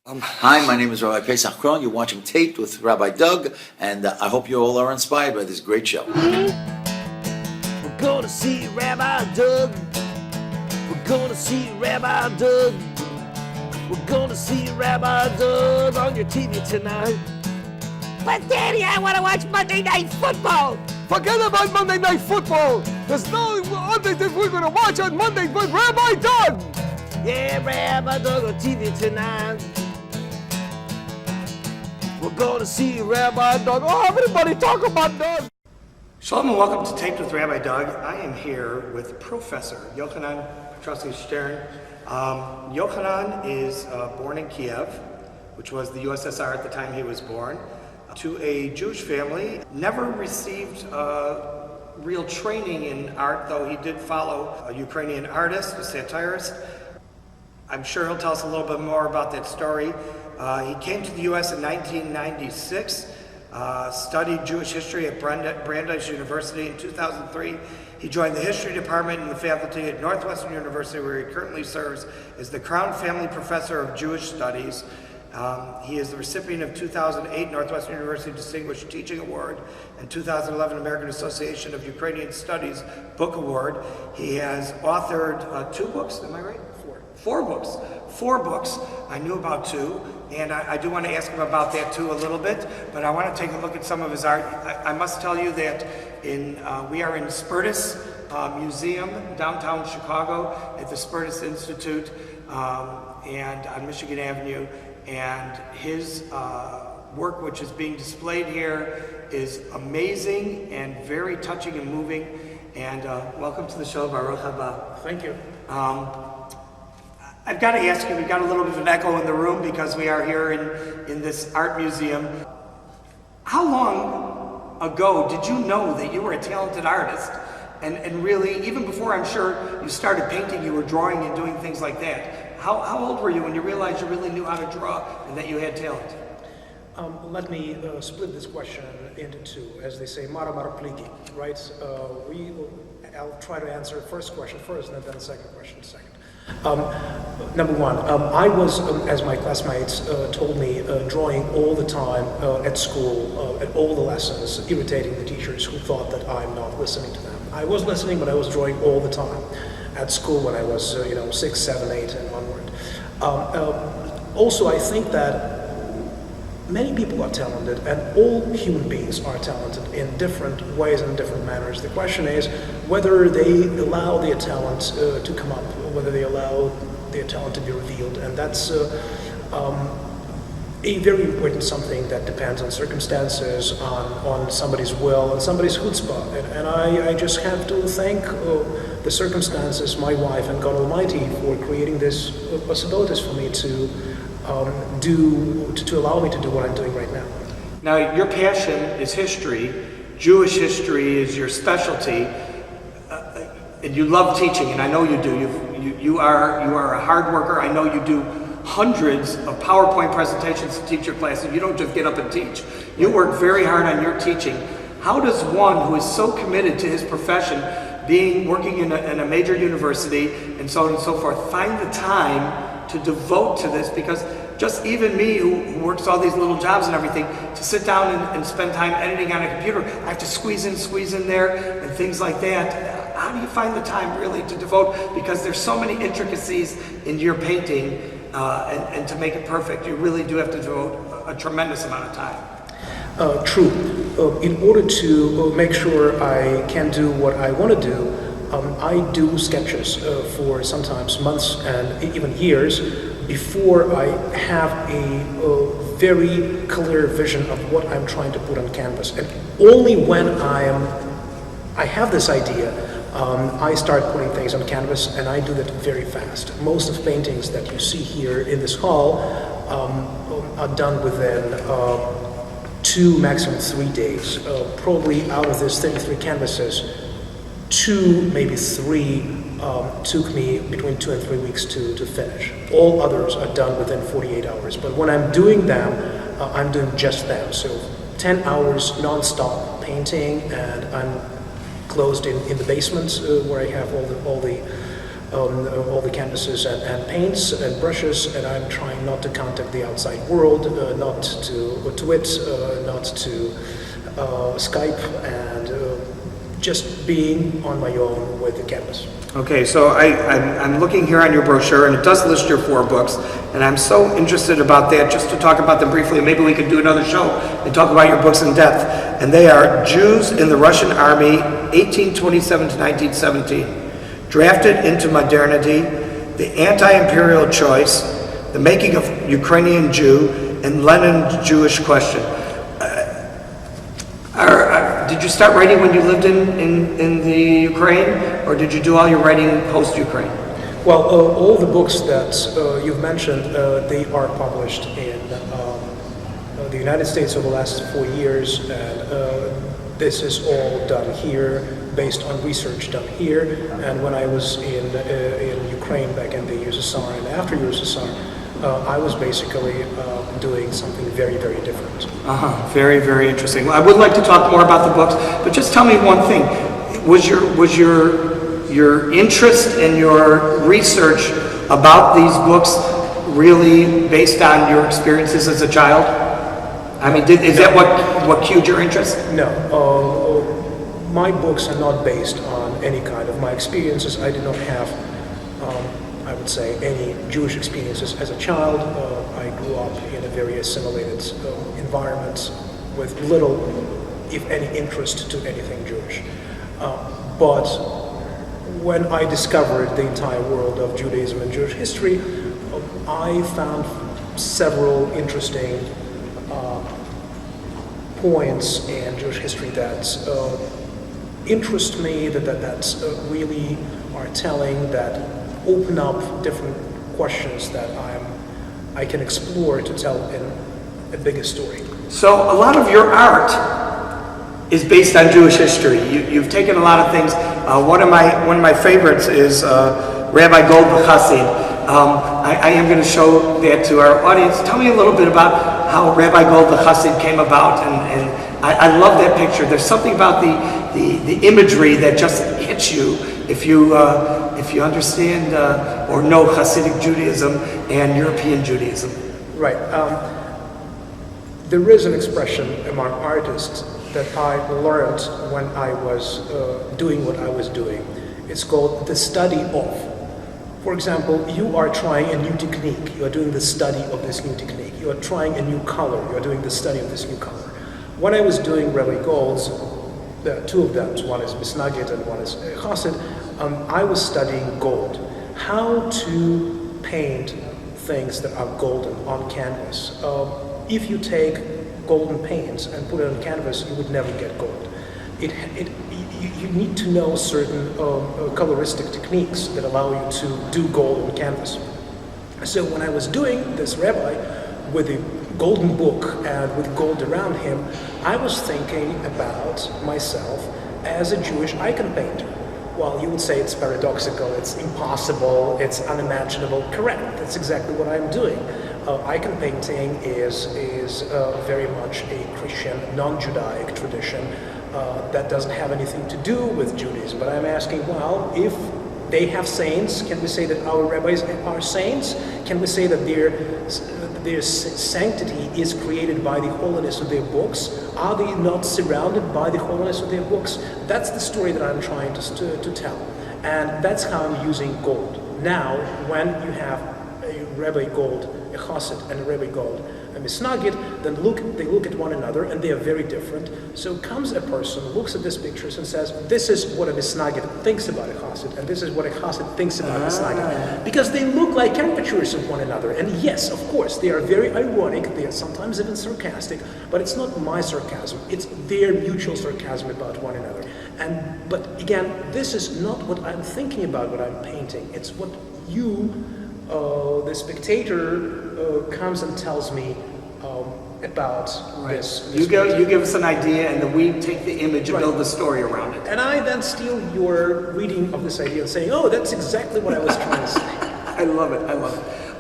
Hi, my name is Rabbi Pesach Kron. You're watching Taped with Rabbi Doug, and I hope you all are inspired by this great show. We're going to see Rabbi Doug. We're going to see Rabbi Doug. We're going to see Rabbi Doug on your TV tonight. But Daddy, I want to watch Monday Night Football. Forget about Monday Night Football. There's no other thing we're going to watch on Monday but Rabbi Doug. Yeah, Rabbi Doug on TV tonight. We're going to see Rabbi Doug. Oh, everybody talk about Doug. Shalom and welcome to Taped with Rabbi Doug. I am here with Professor Yohanan Petrovsky-Shtern. Yohanan is born in Kiev, which was the USSR at the time he was born, to a Jewish family. Never received real training in art, though he did follow a Ukrainian artist, a satirist. I'm sure he'll tell us a little bit more about that story. He came to the U.S. in 1996, studied Jewish history at Brandeis University. In 2003, he joined the history department and the faculty at Northwestern University, where he currently serves as the Crown Family Professor of Jewish Studies. He is the recipient of 2008 Northwestern University Distinguished Teaching Award and 2011 American Association of Ukrainian Studies Book Award. He has authored 2 books, am I right? 4 books. 4 books. I knew about 2, and I do want to ask him about that too a little bit, but I want to take a look at some of his art. I must tell you that we are in Spertus Museum, downtown Chicago, at the Spertus Institute, and on Michigan Avenue, and his work, which is being displayed here, is amazing and very touching and moving. And welcome to the show, Baruch haba. Thank you. I've got to ask you, we've got a little bit of an echo in the room because we are here in this art museum. How long ago did you know that you were a talented artist? And really, even before I'm sure you started painting, you were drawing and doing things like that. How old were you when you realized you really knew how to draw and that you had talent? Let me split this question into 2, as they say, mara pliki, right? I'll try to answer the first question first, and then the second question second. Number 1, I was, as my classmates told me, drawing all the time at school, at all the lessons, irritating the teachers who thought that I'm not listening to them. I was listening, but I was drawing all the time at school when I was, 6, 7, 8, and onward. Also, I think that many people are talented, and all human beings are talented in different ways and different manners. The question is whether they allow their talent to come up, or whether they allow their talent to be revealed, and that's a very important something that depends on circumstances, on somebody's will, and somebody's chutzpah. And I just have to thank the circumstances, my wife, and God Almighty for creating these possibilities for me to allow me to do what I'm doing right now. Now, your passion is history. Jewish history is your specialty, and you love teaching, and I know you do. You are a hard worker. I know you do hundreds of PowerPoint presentations to teach your classes. You don't just get up and teach. You work very hard on your teaching. How does one who is so committed to his profession, working in a major university and so on and so forth, find the time to devote to this? Because just even me, who works all these little jobs and everything, to sit down and spend time editing on a computer, I have to squeeze in there and things like that. How do you find the time really to devote? Because there's so many intricacies in your painting, and to make it perfect, you really do have to devote a tremendous amount of time. True. In order to make sure I can do what I want to do, I do sketches for sometimes months and even years before I have a very clear vision of what I'm trying to put on canvas. And only when I have this idea, I start putting things on canvas, and I do that very fast. Most of the paintings that you see here in this hall are done within 2, maximum 3 days. Probably out of these 33 canvases, 2, maybe 3 took me between 2 and 3 weeks to finish. All others are done within 48 hours. But when I'm doing them, I'm doing just them. So 10 hours non-stop painting, and I'm closed in the basement where I have all the all the canvases and paints and brushes, and I'm trying not to contact the outside world, not to twit, not to Skype, and just being on my own with the canvas. Okay, so I'm looking here on your brochure, and it does list your 4 books, and I'm so interested about that, just to talk about them briefly, and maybe we could do another show and talk about your books in depth. And they are Jews in the Russian Army, 1827 to 1917, Drafted into Modernity, The Anti-Imperial Choice, The Making of Ukrainian Jew, and Lenin's Jewish Question. Did you start writing when you lived in the Ukraine, or did you do all your writing post-Ukraine? Well, all the books that you've mentioned, they are published in the United States over the last 4 years, and this is all done here, based on research done here. And when I was in Ukraine back in the USSR and after USSR, I was basically doing something very, very different. Very, very interesting. Well, I would like to talk more about the books, but just tell me one thing. Was your interest and your research about these books really based on your experiences as a child? I mean, is that what cued your interest? No. My books are not based on any kind of my experiences. I did not have, I would say, any Jewish experiences as a child. I grew up in a very assimilated environment with little, if any, interest to anything Jewish. But when I discovered the entire world of Judaism and Jewish history, I found several interesting points in Jewish history that interest me, that really are telling, that open up different questions that I can explore to tell in a bigger story. So a lot of your art is based on Jewish history. You've taken a lot of things. One of my favorites is Rabbi Gold-Chassid. I am going to show that to our audience. Tell me a little bit about how Rabbi Gold-Chassid came about, and I love that picture. There's something about the imagery that just hits you if you understand or know Hasidic Judaism and European Judaism. Right. There is an expression among artists that I learned when I was doing what I was doing. It's called the study of. For example, you are trying a new technique. You are doing the study of this new technique. You are trying a new color. You are doing the study of this new color. When I was doing Rabbi Gold's, there are 2 of them. One is Misnagit and one is Chassid. I was studying gold. How to paint things that are golden on canvas. If you take golden paints and put it on canvas, you would never get gold. You need to know certain coloristic techniques that allow you to do gold on canvas. So when I was doing this rabbi with a golden book and with gold around him, I was thinking about myself as a Jewish icon painter. Well, you would say it's paradoxical, it's impossible, it's unimaginable. Correct, that's exactly what I'm doing. Icon painting is very much a Christian, non-Judaic tradition that doesn't have anything to do with Judaism. But I'm asking, well, if they have saints, can we say that our rabbis are saints? Can we say that their sanctity is created by the holiness of their books? Are they not surrounded by the holiness of their books? That's the story that I'm trying to tell. And that's how I'm using gold. Now, when you have a Rabbi Gold, a Chassid, and a Rabbi Gold, a Misnagit, then they look at one another and they are very different. So comes a person, looks at these pictures and says, this is what a Misnagit thinks about a Chassid, and this is what a Chassid thinks about a Misnagit. Because they look like caricatures of one another. And yes, of course, they are very ironic, they are sometimes even sarcastic, but it's not my sarcasm, it's their mutual sarcasm about one another. But again, this is not what I'm thinking about when I'm painting, it's what you, the spectator, comes and tells me about this. You give us an idea, and then we take the image and build the story around it. And I then steal your reading of this idea and saying, oh, that's exactly what I was trying to say. I love it.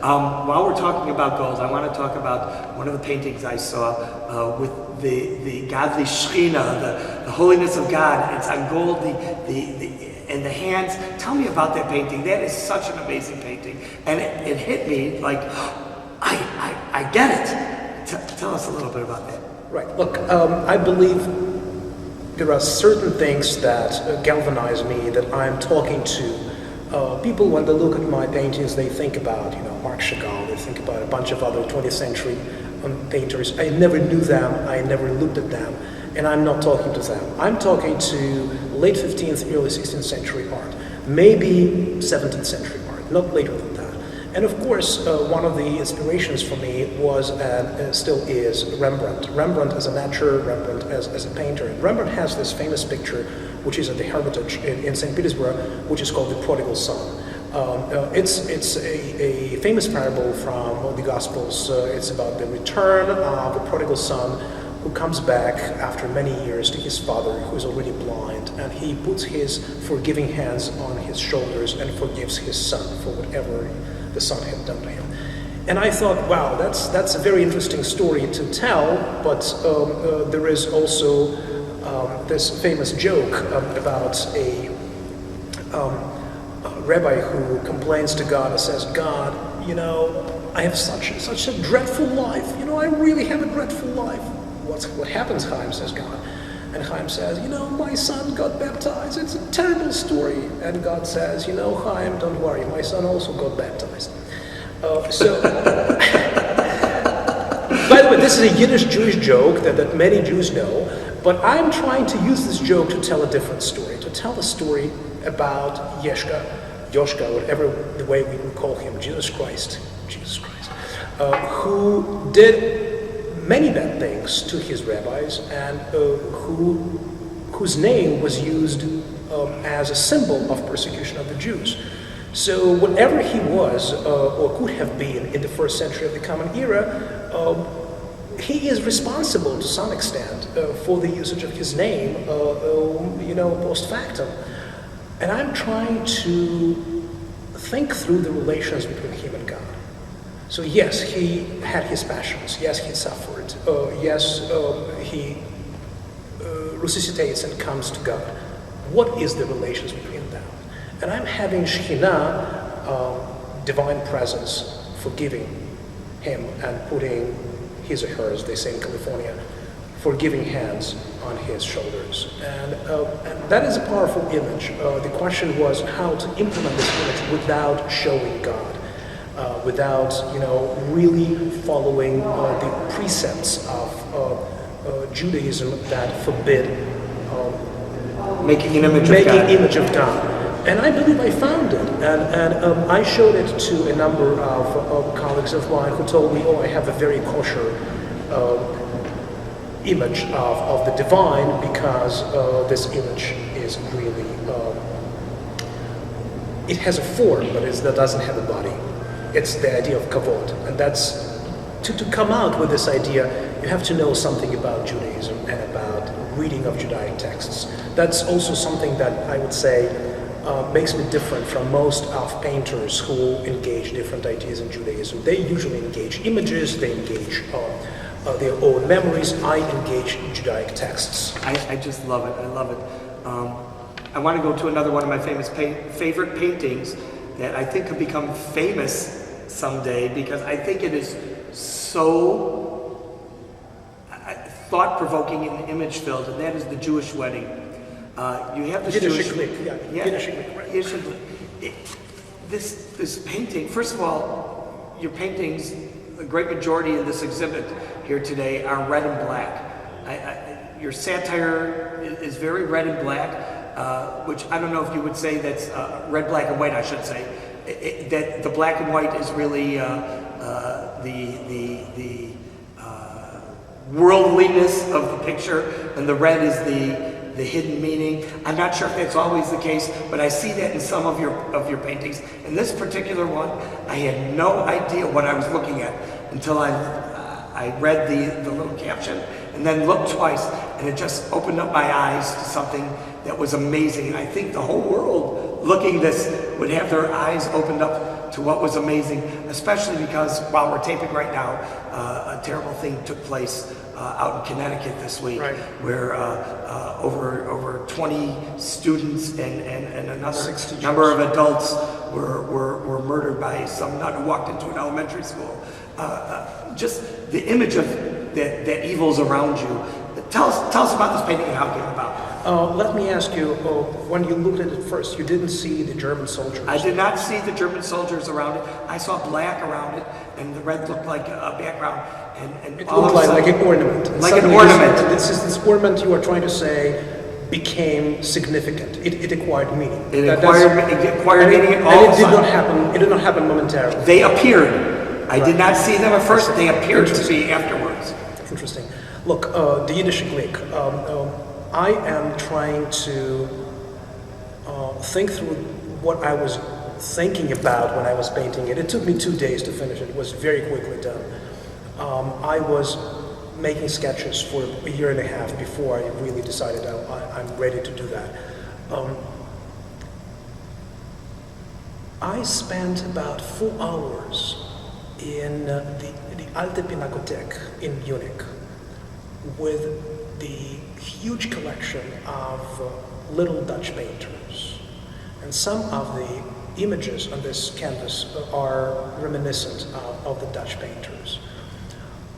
While we're talking about gold, I want to talk about one of the paintings I saw with the godly Shekhinah, the holiness of God. It's on gold. The and the hands. Tell me about that painting. That is such an amazing painting. And it hit me like, I get it. Tell us a little bit about that. Right. Look, I believe there are certain things that galvanize me, that I'm talking to. People, when they look at my paintings, they think about, Marc Chagall, they think about a bunch of other 20th century painters. I never knew them, I never looked at them, and I'm not talking to them. I'm talking to late 15th, early 16th century art, maybe 17th century art, not later than that. And of course, one of the inspirations for me was, and still is, Rembrandt. Rembrandt as a natural, Rembrandt as a painter. And Rembrandt has this famous picture, which is at the Hermitage in St. Petersburg, which is called The Prodigal Son. It's a famous parable from the Gospels. It's about the return of the prodigal son who comes back after many years to his father, who is already blind, and he puts his forgiving hands on his shoulders and forgives his son for whatever the son had done to him. And I thought, wow, that's a very interesting story to tell, but there is also this famous joke about a rabbi who complains to God and says, God, I have such a dreadful life. I really have a dreadful life. What happens, Chaim, says God. And Chaim says, my son got baptized. It's a terrible story. And God says, Chaim, don't worry, my son also got baptized. By the way, this is a Yiddish-Jewish joke that many Jews know, but I'm trying to use this joke to tell a different story, to tell a story about Yoshka, whatever the way we would call him, Jesus Christ, who did many bad things to his rabbis, and whose name was used as a symbol of persecution of the Jews. So whatever he was, or could have been in the first century of the Common Era, he is responsible to some extent for the usage of his name, post factum. And I'm trying to think through the relations between him and God. So yes, he had his passions. Yes, he suffered. Yes, he resuscitates and comes to God. What is the relations between them? And I'm having Shekhinah, divine presence, forgiving him and putting his or hers, they say in California, forgiving hands on his shoulders. And that is a powerful image. The question was how to implement this image without showing God, without really following the precepts of Judaism that forbid making an image of God. And I believe I found it, and I showed it to a number of colleagues of mine who told me, I have a very kosher image of the divine, because this image is really, it has a form, but that doesn't have a body. It's the idea of kavod, and that's, to come out with this idea, you have to know something about Judaism and about reading of Judaic texts. That's also something that I would say makes me different from most of painters who engage different ideas in Judaism. They usually engage images, they engage their own memories. I engage Judaic texts. I just love it. I love it. I want to go to another one of my favorite paintings that I think could become famous someday, because I think it is so thought-provoking and image-filled, and that is the Jewish wedding. You have this Jewish this painting. First of all, your paintings, the great majority in this exhibit here today, are red and black. Your satire is very red and black, which I don't know if you would say that's red, black, and white. I should say that the black and white is really the worldliness of the picture, and the red is the hidden meaning. I'm not sure if that's always the case, but I see that in some of your paintings. In this particular one, I had no idea what I was looking at until I read the little caption and then looked twice, and it just opened up my eyes to something that was amazing. And I think the whole world looking this would have their eyes opened up to what was amazing, especially because while we're taping right now, a terrible thing took place out in Connecticut this week, Right. where over 20 students and another 60 number of adults were murdered by some nut who walked into an elementary school. Just the image of that evil's around you. Tell us about this painting and how it came about. Let me ask you, when you looked at it first, you didn't see the German soldiers? I did not see the German soldiers around it. I saw black around it, and the red looked like a background. And It all looked of a like sudden- an ornament. And Like an suddenly ornament. This ornament you are trying to say became significant. It acquired meaning. It That- acquired meaning all and of a it did sudden. not happen. It did not happen momentarily. They appeared. I did not see them at first. They appeared to be afterwards. Interesting. Look, the Yiddish Glick. I am trying to think through what I was thinking about when I was painting it. It took me 2 days to finish it. It was very quickly done. I was making sketches for a year and a half before I really decided I'm ready to do that. I spent about 4 hours in the Alte Pinakothek in Munich with the huge collection of little Dutch painters. And some of the images on this canvas are reminiscent of the Dutch painters.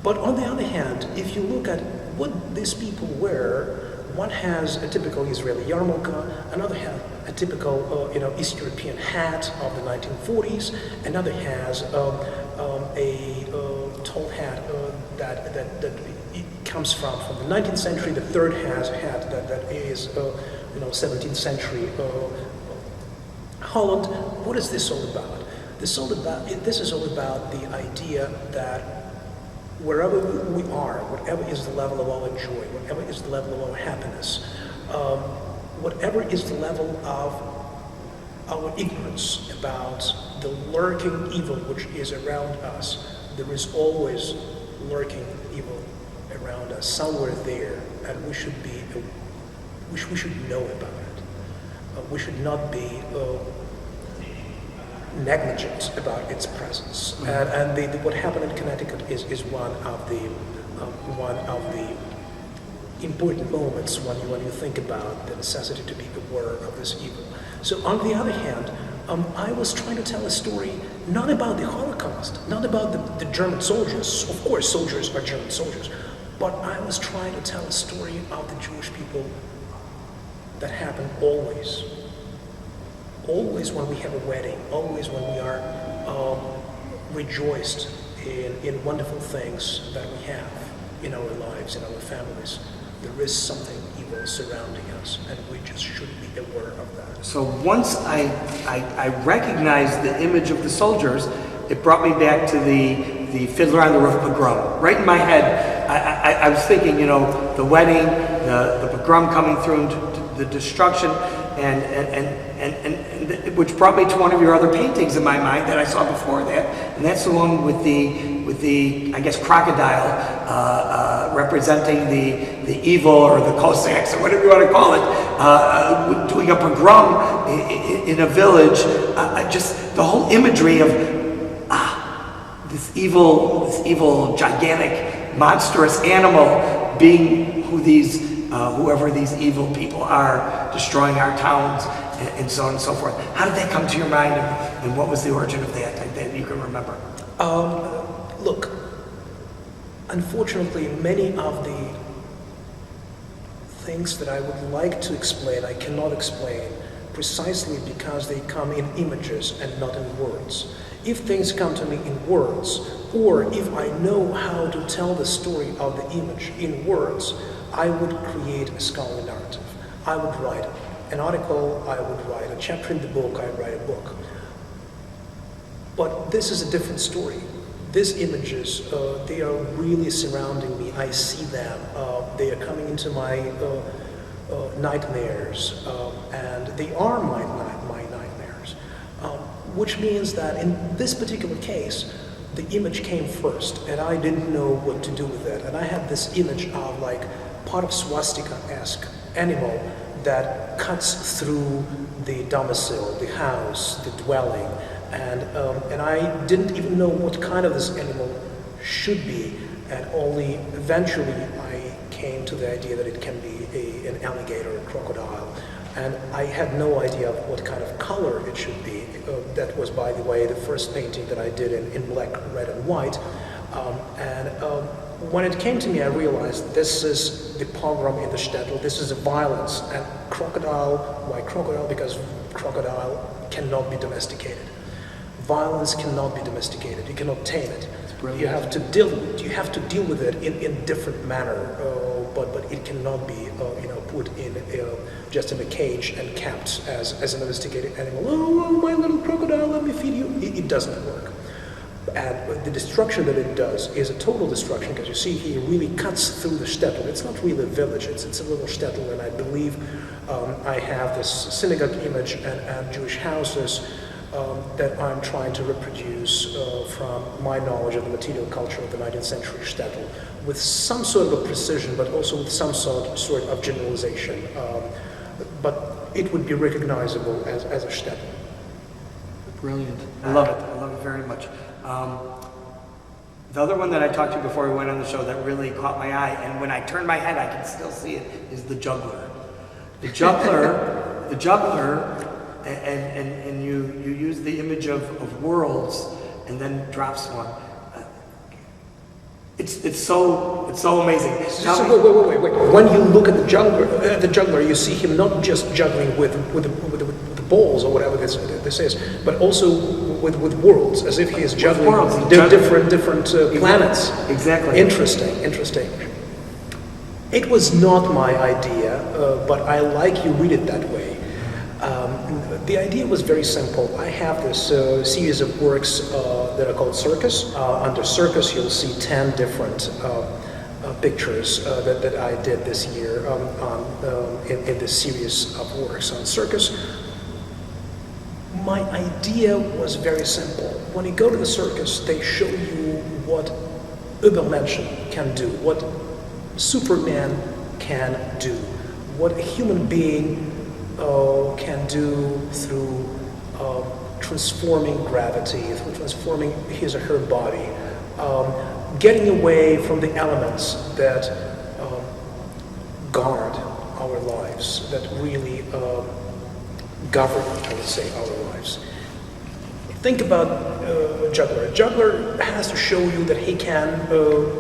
But on the other hand, if you look at what these people wear, one has a typical Israeli yarmulke, another has a typical East European hat of the 1940s, another has a tall hat that comes from the 19th century. The third has a hat that is 17th century Holland. What is this all about? This is all about the idea that wherever we are, whatever is the level of our joy, whatever is the level of our happiness, whatever is the level of our ignorance about the lurking evil which is around us, there is always lurking evil around us, somewhere there, and we should know about it. We should not be negligent about its presence. Mm-hmm. And what happened in Connecticut is one of the important moments when you think about the necessity to be aware of this evil. So on the other hand, I was trying to tell a story not about the Holocaust, not about the German soldiers. Of course, soldiers are German soldiers. But I was trying to tell a story of the Jewish people that happen always. Always when we have a wedding, always when we are rejoiced in wonderful things that we have in our lives, in our families. There is something evil surrounding us, and we just should be aware of that. So once I recognized the image of the soldiers, it brought me back to the Fiddler on the Roof pogrom. Right in my head, I was thinking, the wedding, the pogrom coming through, the destruction, and which brought me to one of your other paintings in my mind that I saw before that, and that's the one with the I guess crocodile representing the evil or the Cossacks or whatever you want to call it, doing a pogrom in a village. Just the whole imagery of this evil, gigantic, monstrous animal being whoever these evil people are, destroying our towns, and so on and so forth. How did that come to your mind, and what was the origin of that you can remember? Look, unfortunately, many of the things that I would like to explain, I cannot explain, precisely because they come in images and not in words. If things come to me in words, or if I know how to tell the story of the image in words, I would create a scholarly narrative. I would write an article, I would write a chapter in the book, I'd write a book. But this is a different story. These images, they are really surrounding me. I see them. They are coming into my nightmares, and they are my nightmares. Which means that in this particular case, the image came first, and I didn't know what to do with it. And I had this image of like part of swastika-esque animal that cuts through the domicile, the house, the dwelling, And I didn't even know what kind of this animal should be, and only eventually I came to the idea that it can be an alligator, a crocodile, and I had no idea of what kind of color it should be. That was, by the way, the first painting that I did in black, red, and white. When it came to me, I realized this is the pogrom in the shtetl, this is a violence, and crocodile, why crocodile? Because crocodile cannot be domesticated. Violence cannot be domesticated, you cannot tame it. You have to deal with it in different manner, but it cannot be put in just in a cage and kept as a domesticated animal. Oh, my little crocodile, let me feed you. It doesn't work. And the destruction that it does is a total destruction, because you see he really cuts through the shtetl. It's not really a village, it's a little shtetl, and I believe I have this synagogue image and Jewish houses that I'm trying to reproduce from my knowledge of the material culture of the 19th century shtetl, with some sort of a precision, but also with some sort of generalization. But it would be recognizable as a shtetl. Brilliant. I love it very much. The other one that I talked to before we went on the show that really caught my eye, and when I turn my head I can still see it, is the juggler. The juggler, and you use the image of worlds and then drops one. It's so amazing. Wait. When you look at the juggler, you see him not just juggling with the balls or whatever this is, but also with worlds, as if he is juggling different planets. Exactly. Interesting. It was not my idea, but I like you read it that way. The idea was very simple. I have this series of works that are called Circus. Under Circus, you'll see 10 different pictures that I did this year in this series of works on Circus. My idea was very simple. When you go to the circus, they show you what Übermenschen can do, what Superman can do, what a human being can do through transforming gravity, through transforming his or her body, getting away from the elements that guard our lives, that really govern, I would say, our lives. Think about a juggler. A juggler has to show you that he can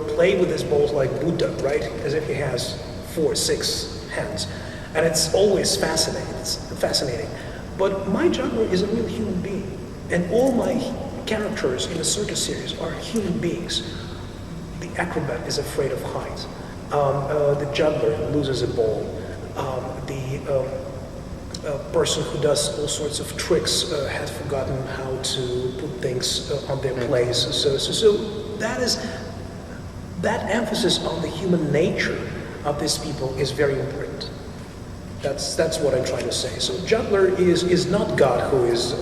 play with his balls like Buddha, right? As if he has 4, 6 hands. And it's always fascinating. But my juggler is a real human being. And all my characters in the circus series are human beings. The acrobat is afraid of height. The juggler loses a ball. The person who does all sorts of tricks had forgotten how to put things on their place. So that emphasis on the human nature of these people is very important. That's what I'm trying to say. So juggler is not God who is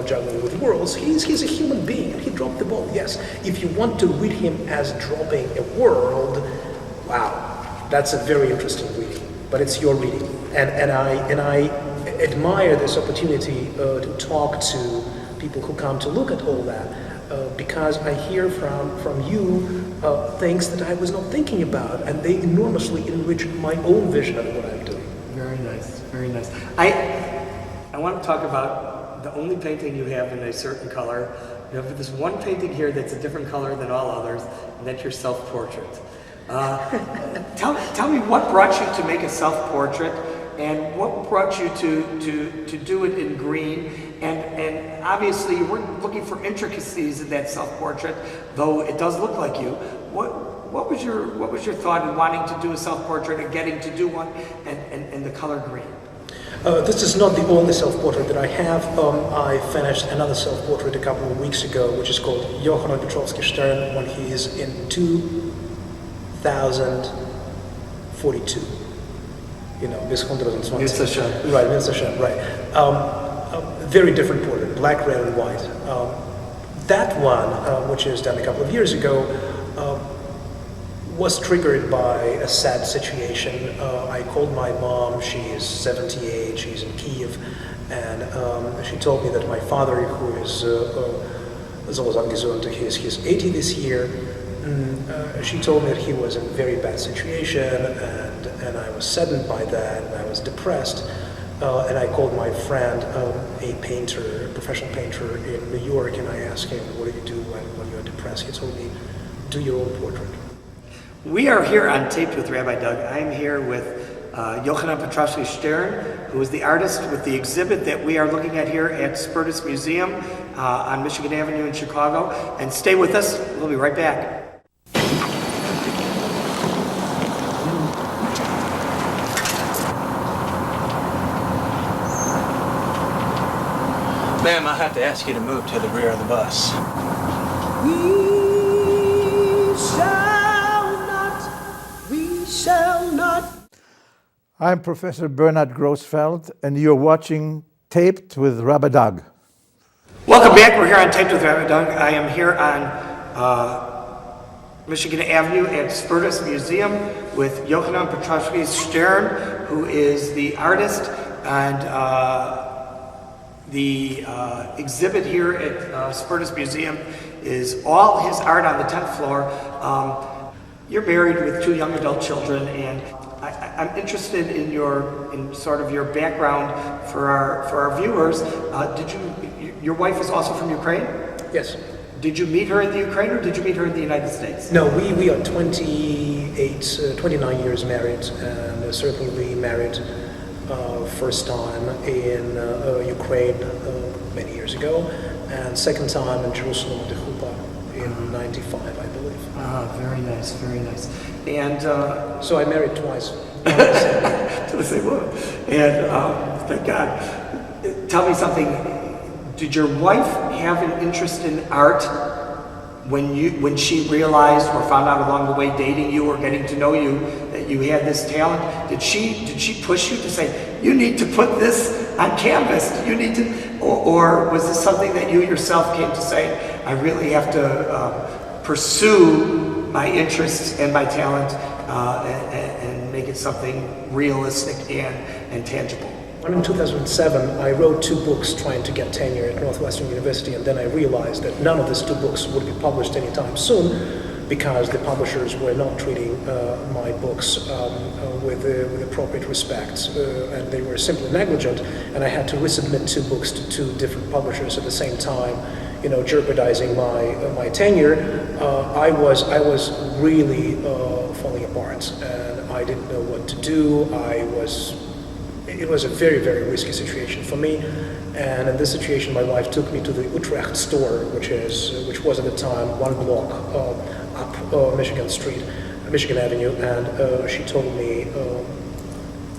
juggling with worlds. He's a human being, and he dropped the ball. Yes, if you want to read him as dropping a world, wow, that's a very interesting reading. But it's your reading, and I admire this opportunity to talk to people who come to look at all that, because I hear from you things that I was not thinking about, and they enormously enrich my own vision of what I'm doing. Very nice. I want to talk about the only painting you have in a certain color. You have this one painting here that's a different color than all others, and that's your self-portrait. Tell me what brought you to make a self-portrait, and what brought you to do it in green, and obviously you weren't looking for intricacies in that self-portrait, though it does look like you. What was your thought in wanting to do a self-portrait and getting to do one and the color green? This is not the only self-portrait that I have. I finished another self-portrait a couple of weeks ago, which is called Yohanan Petrovsky-Shtern, when he is in 2042. Bis 120. Right, right. Very different portrait, black, red, and white. That one, which is done a couple of years ago, was triggered by a sad situation. I called my mom. She is 78. She's in Kyiv, and she told me that my father, who is he's 80 this year. She told me that he was in a very bad situation, and I was saddened by that, and I was depressed. And I called my friend, a painter, a professional painter in New York, and I asked him, what do you do when you're depressed? He told me, do your own portrait. We are here on Taped with Rabbi Doug. I'm here with Yohanan Petrovsky-Shtern, who is the artist with the exhibit that we are looking at here at Spertus Museum on Michigan Avenue in Chicago. And stay with us, we'll be right back. Ma'am, I'll have to ask you to move to the rear of the bus. We shall not. I'm Professor Bernard Grossfeld, and you're watching Taped with Rabbi Doug. Welcome back. We're here on Taped with Rabbi Doug. I am here on Michigan Avenue at Spertus Museum with Yohanan Petrovsky-Shtern, who is the artist, and the exhibit here at Spertus Museum is all his art on the 10th floor. You're married with 2 young adult children, and I'm interested in sort of your background for our viewers. Your wife is also from Ukraine? Yes. Did you meet her in the Ukraine, or did you meet her in the United States? No, we are 29 years married, and certainly married first time in Ukraine many years ago, and second time in Jerusalem at the Chuppah in 95, I believe. Very nice, very nice. And so I married twice. to the same woman. And thank God. Tell me something. Did your wife have an interest in art when she realized or found out along the way, dating you or getting to know you, that you had this talent? Did she push you to say, you need to put this on canvas? You need to, or was this something that you yourself came to say, I really have to pursue my interests and my talent and make it something realistic and tangible? In 2007, I wrote 2 books trying to get tenure at Northwestern University, and then I realized that none of these 2 books would be published anytime soon because the publishers were not treating my books with appropriate respect, and they were simply negligent, and I had to resubmit 2 books to 2 different publishers at the same time, jeopardizing my tenure. I was really falling apart, and I didn't know what to do. It was a very, very risky situation for me, and in this situation, my wife took me to the Utrecht store, which was at the time 1 block up Michigan Avenue, and she told me,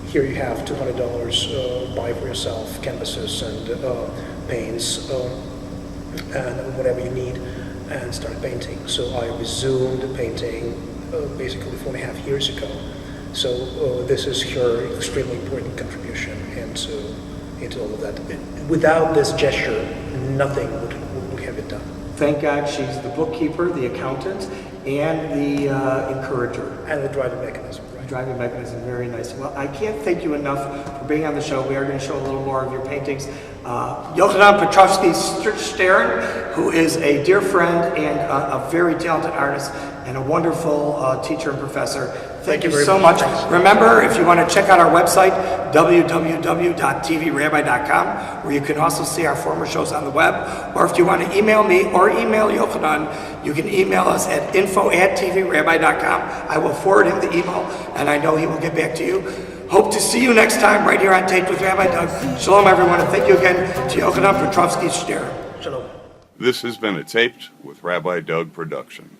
here you have $200, buy for yourself canvases and paints and whatever you need, and start painting. So I resumed painting basically 4.5 years ago. So this is her extremely important contribution into all of that. Without this gesture, nothing would have been done. Thank God she's the bookkeeper, the accountant, and the encourager. And the driving mechanism. Right. Driving mechanism, very nice. Well, I can't thank you enough for being on the show. We are going to show a little more of your paintings. Yohanan Petrovsky-Shtern, who is a dear friend and a very talented artist and a wonderful teacher and professor. Thank you so much. Remember, if you want to check out our website, www.tvrabbi.com, where you can also see our former shows on the web. Or if you want to email me or email Yohanan, you can email us at info@tvrabbi.com. I will forward him the email, and I know he will get back to you. Hope to see you next time right here on Taped with Rabbi Doug. Shalom, everyone, and thank you again to Yohanan Petrovsky-Shtern. Shalom. This has been a Taped with Rabbi Doug production.